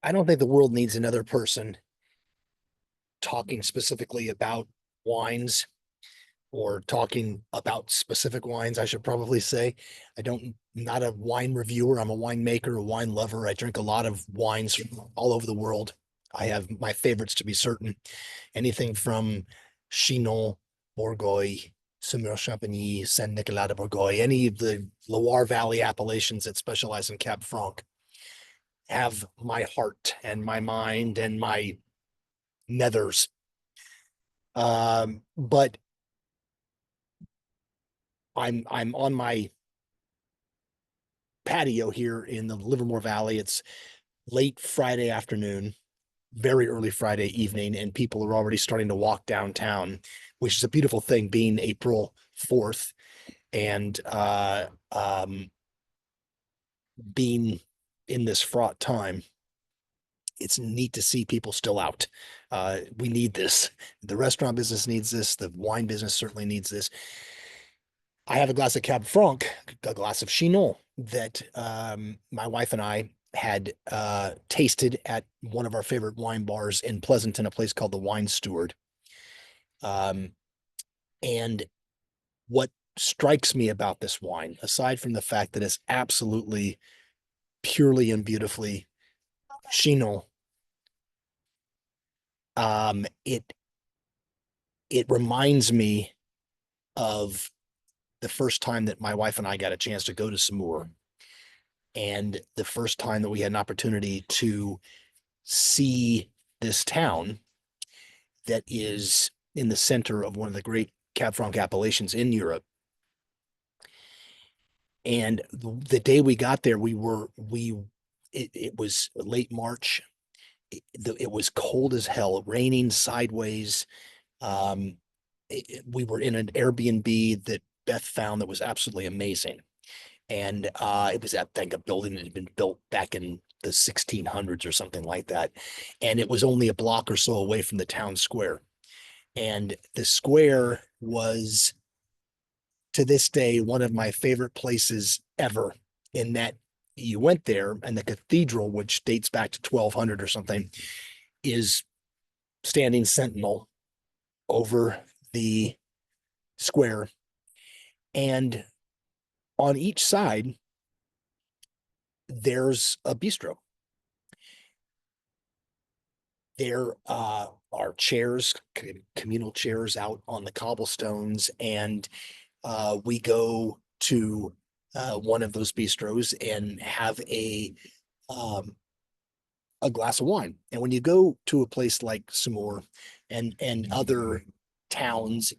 I don't think the world needs another person talking specifically about wines or talking about specific wines, I should probably say. Not a wine reviewer. I'm a winemaker, a wine lover. I drink a lot of wines from all over the world. I have my favorites to be certain. Anything from Chinon, Bourgogne, Saumur Champagny, Saint Nicolas de Bourgogne, any of the Loire Valley appellations that specialize in Cab Franc have my heart and my mind and my nethers. But I'm on my patio here in the Livermore Valley. It's late Friday afternoon, very early Friday evening, and people are already starting to walk downtown, which is a beautiful thing being April 4th and being in this fraught time. It's neat to see people still out. We need this. The restaurant business needs this. The wine business certainly needs this. I have a glass of Cab Franc, a glass of Chinon that my wife and I had tasted at one of our favorite wine bars in Pleasanton, a place called the Wine Steward. Um, and what strikes me about this wine, aside from the fact that it's absolutely purely and beautifully Chinon, it reminds me of the first time that my wife and I got a chance to go to Saumur, and the first time that we had an opportunity to see this town that is in the center of one of the great Cab Franc appellations in Europe. And the day we got there, it was late March. It was cold as hell, raining sideways. Um, we were in an Airbnb that Beth found that was absolutely amazing. And it was, I think, a building that had been built back in the 1600s or something like that. And it was only a block or so away from the town square. And the square was, to this day, one of my favorite places ever, in that you went there and the cathedral, which dates back to 1200 or something, is standing sentinel over the square. And on each side, there's a bistro. There are chairs, communal chairs out on the cobblestones, and we go to one of those bistros and have um, a glass of wine. And when you go to a place like Saumur and other towns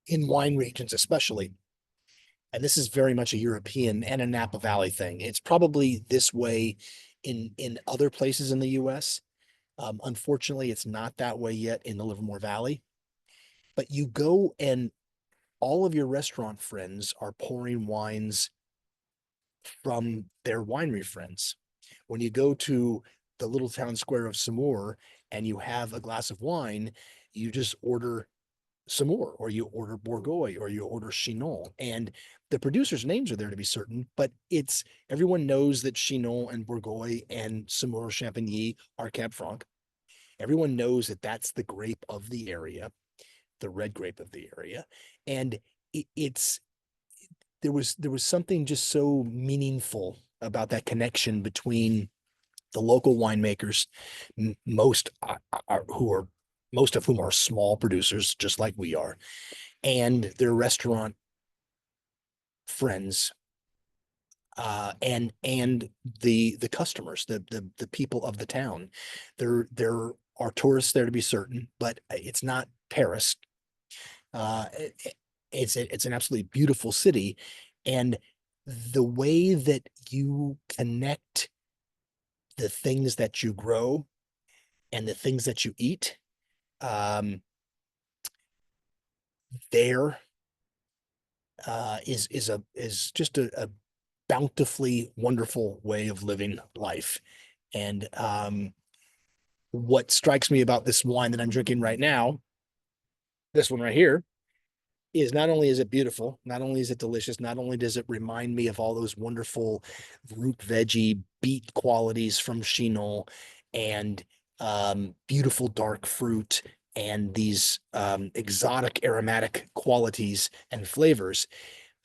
in wine regions, especially, and this is very much a European and a Napa Valley thing. It's probably this way in other places in the U.S. Unfortunately, it's not that way yet in the Livermore Valley. But you go and all of your restaurant friends are pouring wines from their winery friends. When you go to the little town square of Saumur and you have a glass of wine, you just order Saumur or you order Bourgogne or you order Chinon. And the producers' names are there to be certain, but it's everyone knows that Chinon and Bourgogne and Saumur Champagny are Cab Franc. Everyone knows that that's the grape of the area, the red grape of the area. And it's there was something just so meaningful about that connection between the local winemakers, most are who are most of whom are small producers, just like we are, and their restaurant friends, and the customers, the people of the town. There are tourists there to be certain, but it's not Paris. Uh, it's an absolutely beautiful city, and the way that you connect the things that you grow and the things that you eat, um, there is just a bountifully wonderful way of living life. And what strikes me about this wine that I'm drinking right now, this one right here, is not only is it beautiful, not only is it delicious, not only does it remind me of all those wonderful root veggie beet qualities from Chinon and beautiful dark fruit and these exotic aromatic qualities and flavors.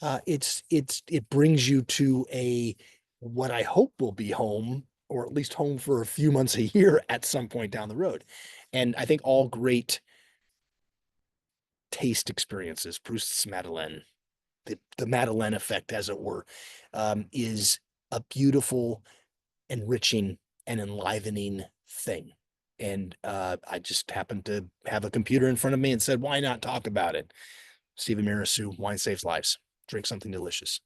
It brings you to a what I hope will be home, or at least home for a few months a year at some point down the road. And I think all great taste experiences, Proust's Madeleine, the Madeleine effect, as it were, is a beautiful, enriching, and enlivening thing. And I just happened to have a computer in front of me and said, why not talk about it? Stephen Mirasu, Wine Saves Lives. Drink something delicious.